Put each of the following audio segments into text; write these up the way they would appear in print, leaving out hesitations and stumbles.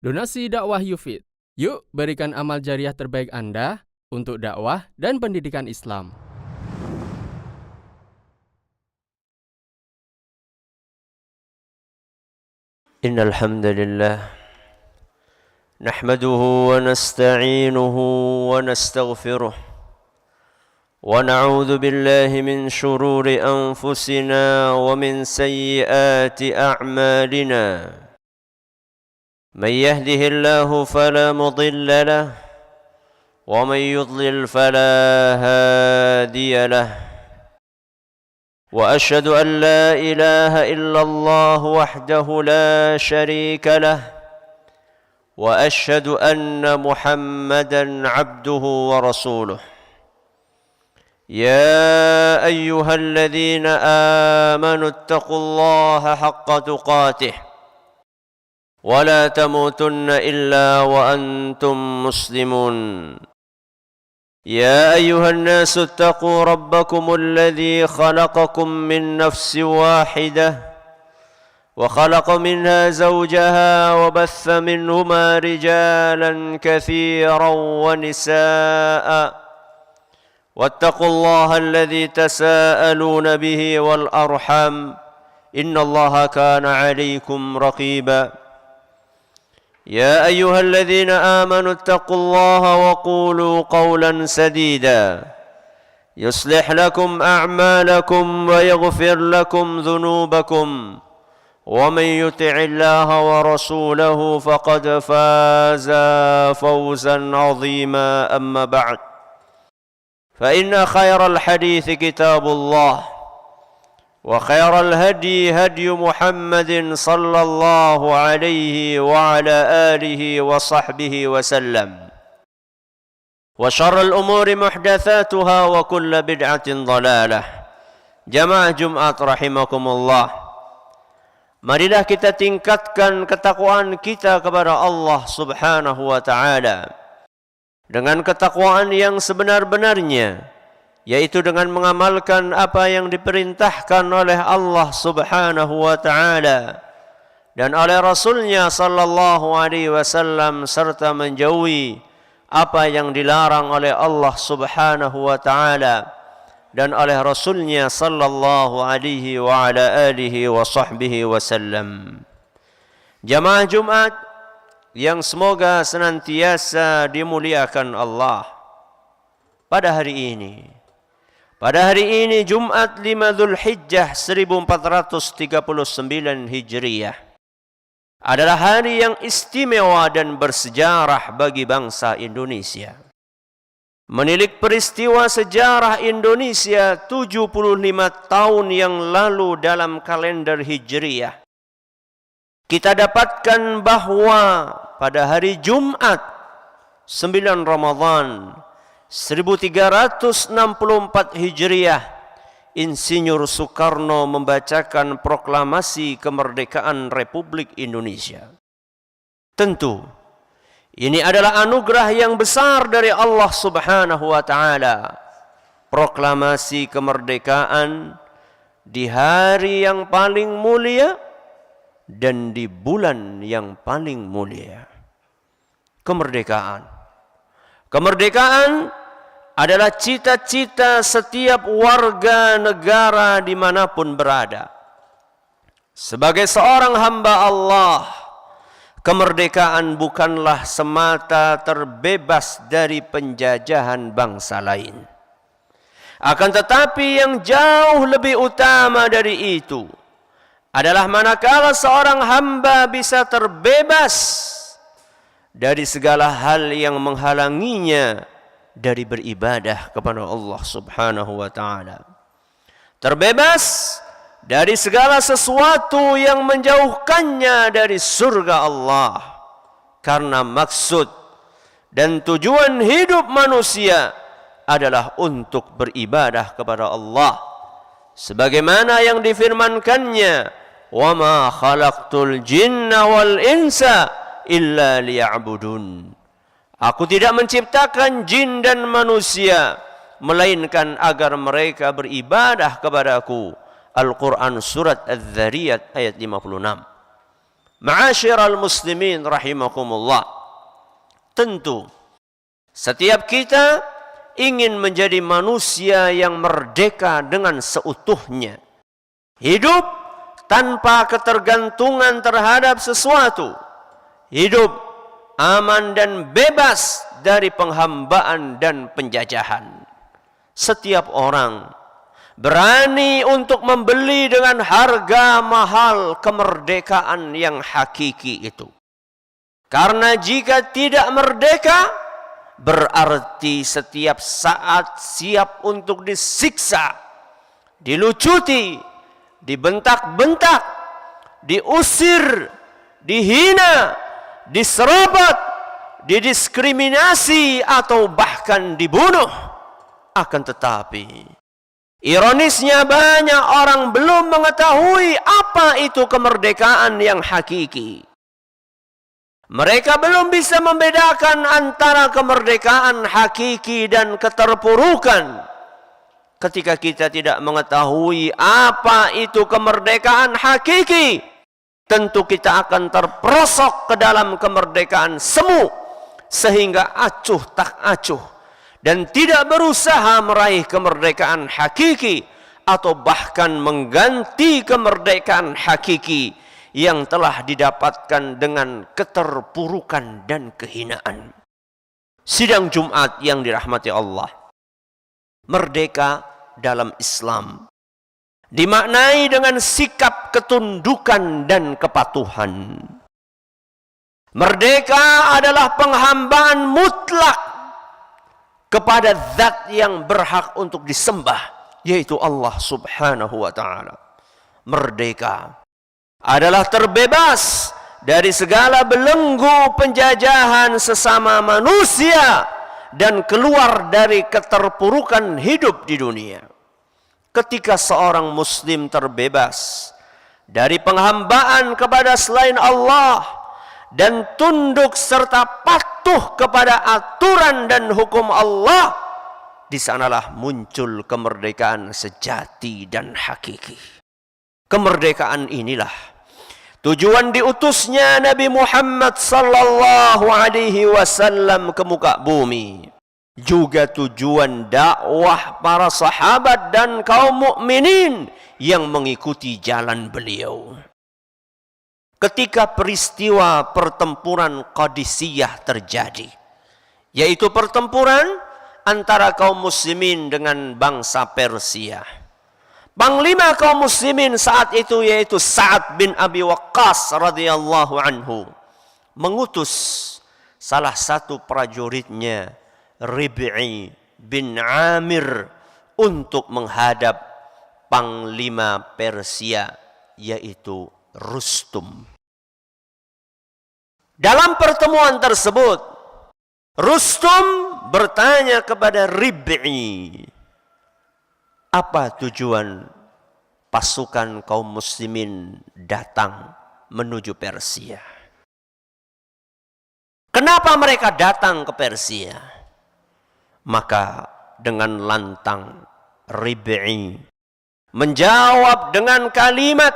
Donasi dakwah Yufid. Yuk berikan amal jariah terbaik Anda untuk dakwah dan pendidikan Islam. Innal hamdalillah nahmaduhu wa nasta'inuhu wa nastaghfiruh wa na'udzu billahi min shururi anfusina wa min sayyiati a'malina. من يهده الله فلا مضل له ومن يضلل فلا هادي له وأشهد أن لا إله إلا الله وحده لا شريك له وأشهد أن محمدا عبده ورسوله يا أيها الذين آمنوا اتقوا الله حق تقاته ولا تموتن إلا وأنتم مسلمون يا أيها الناس اتقوا ربكم الذي خلقكم من نفس واحدة وخلق منها زوجها وبث منهما رجالا كثيرا ونساء واتقوا الله الذي تساءلون به والأرحام إن الله كان عليكم رقيبا يا أيها الذين آمنوا اتقوا الله وقولوا قولا سديدا يصلح لكم أعمالكم ويغفر لكم ذنوبكم ومن يطع الله ورسوله فقد فاز فوزا عظيما أما بعد فإن خير الحديث كتاب الله وخير الهدي هدي محمد صلى الله عليه وعلى آله وصحبه وسلم وشر الأمور محدثاتها وكل بدعة ضلالة. Jamaah Jumat rahimakumullah, marilah kita tingkatkan ketakwaan kita kepada Allah subhanahu wa ta'ala dengan ketakwaan yang sebenar-benarnya, yaitu dengan mengamalkan apa yang diperintahkan oleh Allah subhanahu wa ta'ala dan oleh Rasulnya sallallahu alaihi wasallam, serta menjauhi apa yang dilarang oleh Allah subhanahu wa ta'ala dan oleh Rasulnya sallallahu alaihi wa ala alihi wa sahbihi wasallam. Jamaah Jumat yang semoga senantiasa dimuliakan Allah, pada hari ini Jumat 5 Dzulhijjah 1439 Hijriah adalah hari yang istimewa dan bersejarah bagi bangsa Indonesia. Menilik peristiwa sejarah Indonesia 75 tahun yang lalu dalam kalender Hijriah, kita dapatkan bahwa pada hari Jumat 9 Ramadan 1364 Hijriah, Insinyur Soekarno membacakan proklamasi kemerdekaan Republik Indonesia. Tentu, ini adalah anugerah yang besar dari Allah subhanahu wa ta'ala. Proklamasi kemerdekaan di hari yang paling mulia dan di bulan yang paling mulia. Kemerdekaan adalah cita-cita setiap warga negara dimanapun berada. Sebagai seorang hamba Allah, kemerdekaan bukanlah semata terbebas dari penjajahan bangsa lain. Akan tetapi yang jauh lebih utama dari itu adalah manakala seorang hamba bisa terbebas dari segala hal yang menghalanginya dari beribadah kepada Allah subhanahu wa ta'ala. Terbebas dari segala sesuatu yang menjauhkannya dari surga Allah. Karena maksud dan tujuan hidup manusia adalah untuk beribadah kepada Allah. Sebagaimana yang difirmankannya, "Wa ma khalaqtul jinna wal insa illa liya'budun." Aku tidak menciptakan jin dan manusia melainkan agar mereka beribadah kepadaku. Al-Quran surat Az-Zariyat ayat 56. Ma'asyiral muslimin rahimakumullah. Tentu setiap kita ingin menjadi manusia yang merdeka dengan seutuhnya. Hidup tanpa ketergantungan terhadap sesuatu. Hidup aman dan bebas dari penghambaan dan penjajahan. Setiap orang berani untuk membeli dengan harga mahal kemerdekaan yang hakiki itu. Karena jika tidak merdeka, berarti setiap saat siap untuk disiksa, dilucuti, dibentak-bentak, diusir, dihina, diserobot, didiskriminasi, atau bahkan dibunuh. Akan tetapi, ironisnya banyak orang belum mengetahui apa itu kemerdekaan yang hakiki. Mereka belum bisa membedakan antara kemerdekaan hakiki dan keterpurukan. Ketika kita tidak mengetahui apa itu kemerdekaan hakiki, tentu kita akan terperosok ke dalam kemerdekaan semu, sehingga acuh tak acuh, dan tidak berusaha meraih kemerdekaan hakiki, atau bahkan mengganti kemerdekaan hakiki yang telah didapatkan dengan keterpurukan dan kehinaan. Sidang Jumat yang dirahmati Allah, merdeka dalam Islam dimaknai dengan sikap ketundukan dan kepatuhan. Merdeka adalah penghambaan mutlak kepada zat yang berhak untuk disembah, yaitu Allah subhanahu wa ta'ala. Merdeka adalah terbebas dari segala belenggu penjajahan sesama manusia dan keluar dari keterpurukan hidup di dunia. Ketika seorang muslim terbebas dari penghambaan kepada selain Allah dan tunduk serta patuh kepada aturan dan hukum Allah, di sanalah muncul kemerdekaan sejati dan hakiki. Kemerdekaan inilah tujuan diutusnya Nabi Muhammad sallallahu alaihi wasallam ke muka bumi. Juga tujuan dakwah para sahabat dan kaum mukminin yang mengikuti jalan beliau. Ketika peristiwa pertempuran Qadisiyah terjadi, yaitu pertempuran antara kaum muslimin dengan bangsa Persia. Panglima kaum muslimin saat itu yaitu Sa'ad bin Abi Waqqas radhiyallahu anhu mengutus salah satu prajuritnya, Rib'i bin Amir, untuk menghadap panglima Persia yaitu Rustum. Dalam pertemuan tersebut, Rustum bertanya kepada Rib'i, apa tujuan pasukan kaum muslimin datang menuju Persia? Kenapa mereka datang ke Persia? Maka dengan lantang Rib'i menjawab dengan kalimat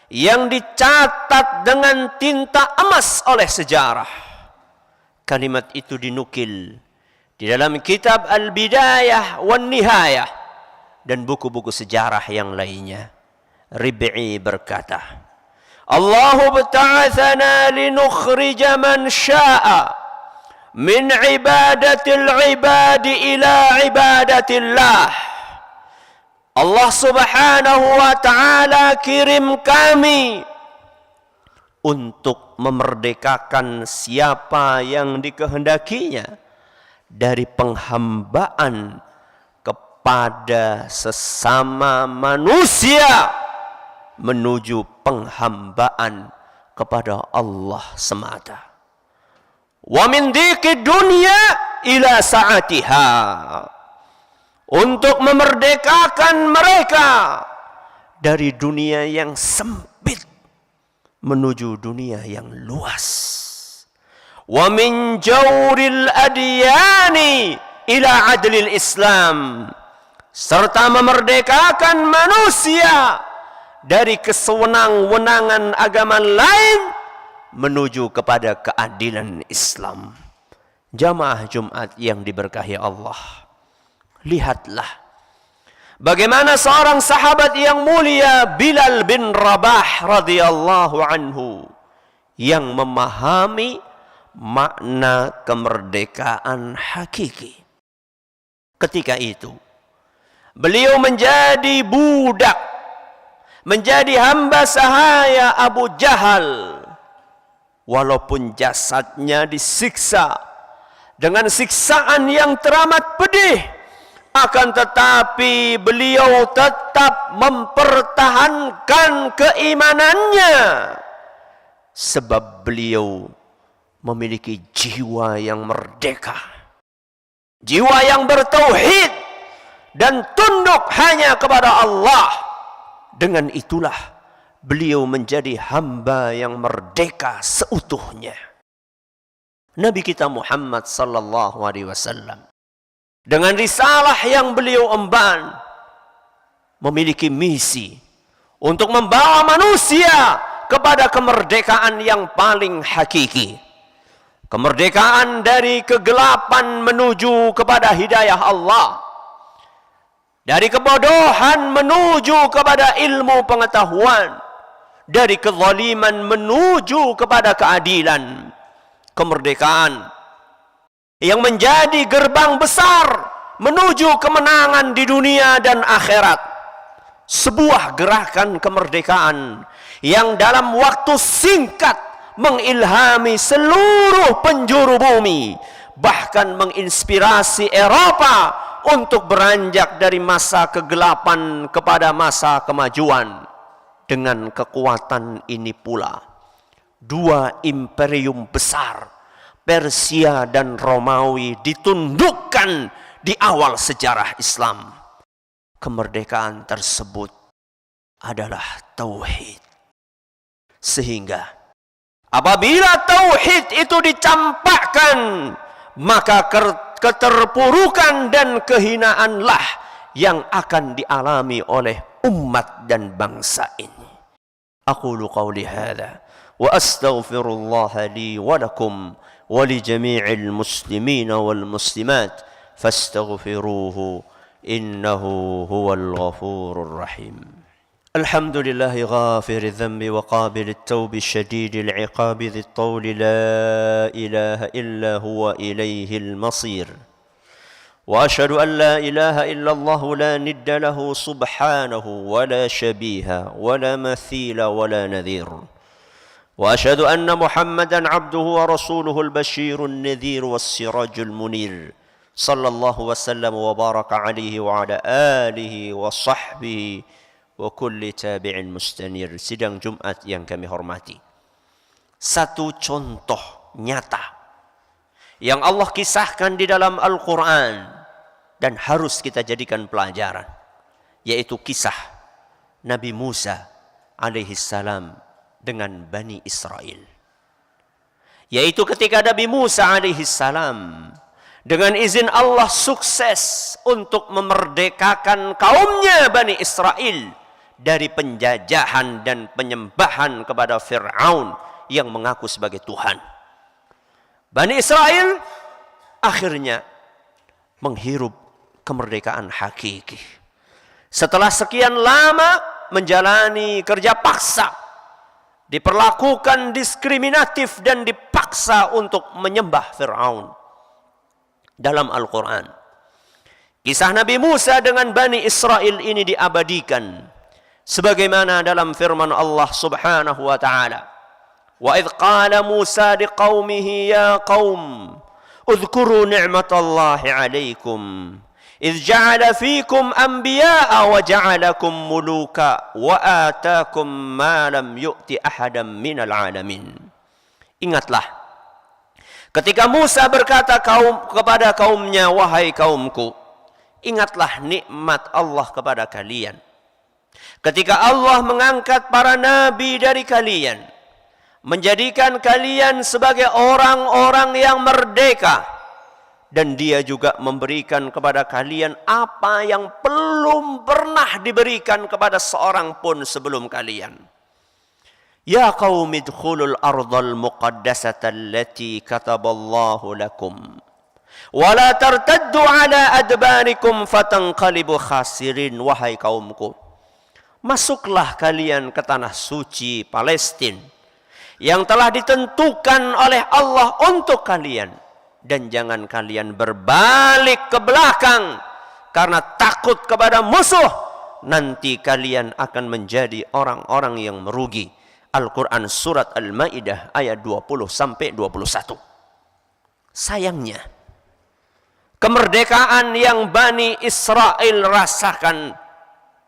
yang dicatat dengan tinta emas oleh sejarah. Kalimat itu dinukil di dalam kitab Al-Bidayah wan Nihayah dan buku-buku sejarah yang lainnya. Rib'i berkata, Allahu bta'athana linukhrija man sya'a min ibadatil ibadi ila ibadatillah. Allah subhanahu wa ta'ala kirim kami untuk memerdekakan siapa yang dikehendakinya dari penghambaan kepada sesama manusia menuju penghambaan kepada Allah semata. Wa min dhiqid dunya ila sa'atiha, untuk memerdekakan mereka dari dunia yang sempit menuju dunia yang luas. Wa min jawril adyani ila adlil Islam, serta memerdekakan manusia dari kesewenang-wenangan agama lain menuju kepada keadilan Islam. Jamaah Jumat yang diberkahi Allah, lihatlah bagaimana seorang sahabat yang mulia Bilal bin Rabah radhiyallahu anhu yang memahami makna kemerdekaan hakiki. Ketika itu beliau menjadi budak, menjadi hamba sahaya Abu Jahal. Walaupun jasadnya disiksa dengan siksaan yang teramat pedih, akan tetapi beliau tetap mempertahankan keimanannya, sebab beliau memiliki jiwa yang merdeka, jiwa yang bertauhid dan tunduk hanya kepada Allah. Dengan itulah beliau menjadi hamba yang merdeka seutuhnya. Nabi kita Muhammad sallallahu alaihi wasallam dengan risalah yang beliau emban memiliki misi untuk membawa manusia kepada kemerdekaan yang paling hakiki. Kemerdekaan dari kegelapan menuju kepada hidayah Allah. Dari kebodohan menuju kepada ilmu pengetahuan. Dari kezaliman menuju kepada keadilan. Kemerdekaan yang menjadi gerbang besar menuju kemenangan di dunia dan akhirat. Sebuah gerakan kemerdekaan yang dalam waktu singkat mengilhami seluruh penjuru bumi, bahkan menginspirasi Eropa untuk beranjak dari masa kegelapan kepada masa kemajuan. Dengan kekuatan ini pula, dua imperium besar, Persia dan Romawi, ditundukkan di awal sejarah Islam. Kemerdekaan tersebut adalah tauhid. Sehingga apabila tauhid itu dicampakkan, maka keterpurukan dan kehinaanlah yang akan dialami oleh umat dan bangsa ini. Aqulu qawli hadza وأستغفر الله لي ولكم ولجميع المسلمين والمسلمات فاستغفروه إنه هو الغفور الرحيم. الحمد لله غافر الذنب وقابل التوب الشديد العقاب ذي الطول لا إله إلا هو إليه المصير. وأشهد أن لا إله إلا الله لا ند له سبحانه ولا شبيه ولا مثيل ولا نذير. وأشهد أن محمدًا عبده ورسوله البشير النذير والسراج المنير صلى الله وسلم وبارك عليه وعلى آله وصحبه وكل تابع مستنير. Sidang Jumat yang kami hormati, satu contoh nyata yang Allah kisahkan di dalam Al-Quran dan harus kita jadikan pelajaran, yaitu kisah Nabi Musa alaihi salam dengan Bani Israel. Yaitu ketika Nabi Musa alaihi salam dengan izin Allah sukses untuk memerdekakan kaumnya Bani Israel dari penjajahan dan penyembahan kepada Fir'aun yang mengaku sebagai Tuhan. Bani Israel akhirnya menghirup kemerdekaan hakiki. Setelah sekian lama menjalani kerja paksa, diperlakukan diskriminatif dan dipaksa untuk menyembah Fir'aun. Dalam Al-Quran, kisah Nabi Musa dengan Bani Israel ini diabadikan sebagaimana dalam firman Allah subhanahu wa ta'ala, wa idh qala Musa liqaumihi ya qaum udhkuru ni'matallahi alaikum إذ جعل فيكم أنبياء وجعلكم ملوكا وآتاكم ما لم يؤت أحدا من العالمين. Ingatlah ketika Musa berkata kepada kaumnya, wahai kaumku, ingatlah nikmat Allah kepada kalian. Ketika Allah mengangkat para nabi dari kalian, menjadikan kalian sebagai orang-orang yang merdeka, Dan dia juga memberikan kepada kalian apa yang belum pernah diberikan kepada seorang pun sebelum kalian. Ya qaumi idkhulul ardhal muqaddasata allati kataballahu lakum. Wa la tartaddu ala adbarikum fatanqalibu khasirin. Wahai kaumku, masuklah kalian ke tanah suci Palestina yang telah ditentukan oleh Allah untuk kalian. Dan jangan kalian berbalik ke belakang karena takut kepada musuh. Nanti kalian akan menjadi orang-orang yang merugi. Al-Quran surat Al-Ma'idah ayat 20-21. Sayangnya, kemerdekaan yang Bani Israel rasakan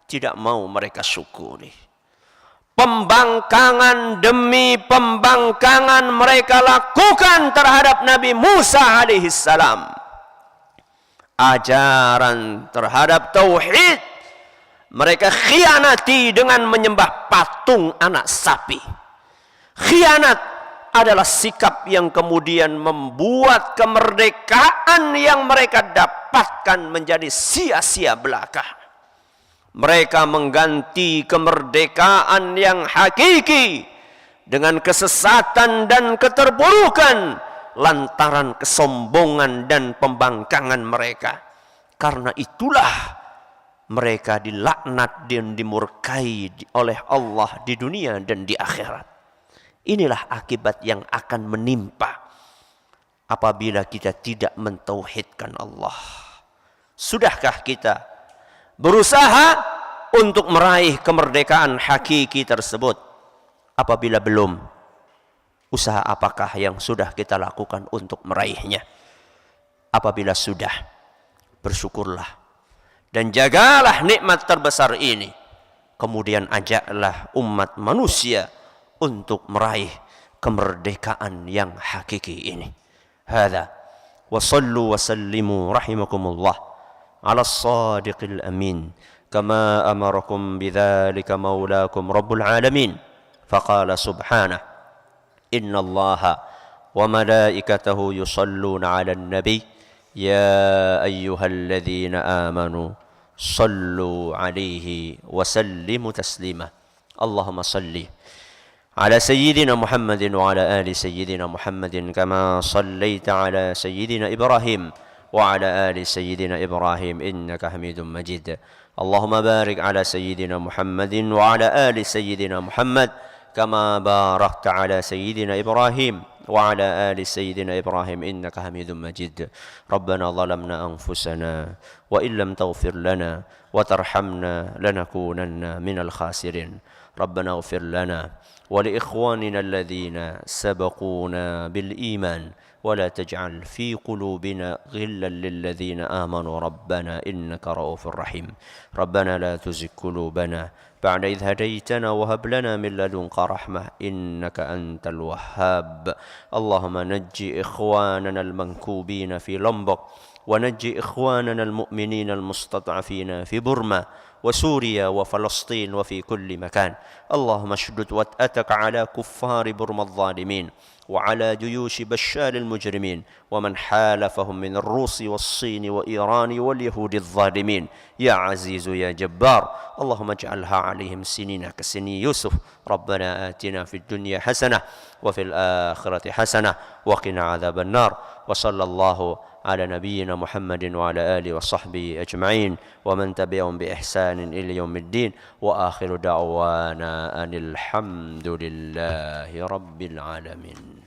tidak mau mereka syukuri. Pembangkangan demi pembangkangan mereka lakukan terhadap Nabi Musa alaihissalam. Ajaran terhadap tauhid mereka khianati dengan menyembah patung anak sapi. Khianat adalah sikap yang kemudian membuat kemerdekaan yang mereka dapatkan menjadi sia-sia belaka. Mereka mengganti kemerdekaan yang hakiki dengan kesesatan dan keterpurukan lantaran kesombongan dan pembangkangan mereka. Karena itulah mereka dilaknat dan dimurkai oleh Allah di dunia dan di akhirat. Inilah akibat yang akan menimpa apabila kita tidak mentauhidkan Allah. Sudahkah kita berusaha untuk meraih kemerdekaan hakiki tersebut? Apabila belum, usaha apakah yang sudah kita lakukan untuk meraihnya? Apabila sudah, bersyukurlah dan jagalah nikmat terbesar ini. Kemudian ajaklah umat manusia untuk meraih kemerdekaan yang hakiki ini. Hadza wa sallu wa sallimu rahimakumullah على الصادق الأمين كما أمركم بذلك مولاكم رب العالمين فقال سبحانه إن الله وملائكته يصلون على النبي يا أيها الذين آمنوا صلوا عليه وسلموا تسليما اللهم صل على سيدنا محمد وعلى آل سيدنا محمد كما صليت على سيدنا إبراهيم وعلى آل سيدنا إبراهيم إنك حميد مجيد اللهم بارك على سيدنا محمد وعلى آل سيدنا محمد كما باركت على سيدنا إبراهيم وعلى آل سيدنا إبراهيم إنك حميد مجيد ربنا ظلمنا أنفسنا وإن لم تغفر لنا وترحمنا لنكونن من الخاسرين ربنا اغفر لنا ولإخواننا الذين سبقونا بالإيمان ولا تجعل في قلوبنا غلا للذين آمنوا ربنا إنك رؤوف رحيم ربنا لا تزغ قلوبنا بعد إذ هديتنا وهب لنا من لدنك رحمة إنك أنت الوهاب اللهم نجي إخواننا المنكوبين في لومبوك ونجي إخواننا المؤمنين المستضعفين في بورما وسوريا وفلسطين وفي كل مكان اللهم اشدد وطأتك على كفار بورما الظالمين وعلى جيوش بشار المجرمين ومن حالفهم من الروس والصين وإيران واليهود الظالمين يا عزيز يا جبار اللهم اجعلها عليهم سنين كسني يوسف ربنا آتنا في الدنيا حسنة وفي الآخرة حسنة وقنا عذاب النار وصلى الله على نبينا محمد وعلى آله وصحبه أجمعين ومن تبعهم بإحسان إلى يوم الدين وآخر دعوانا أن الحمد لله رب العالمين.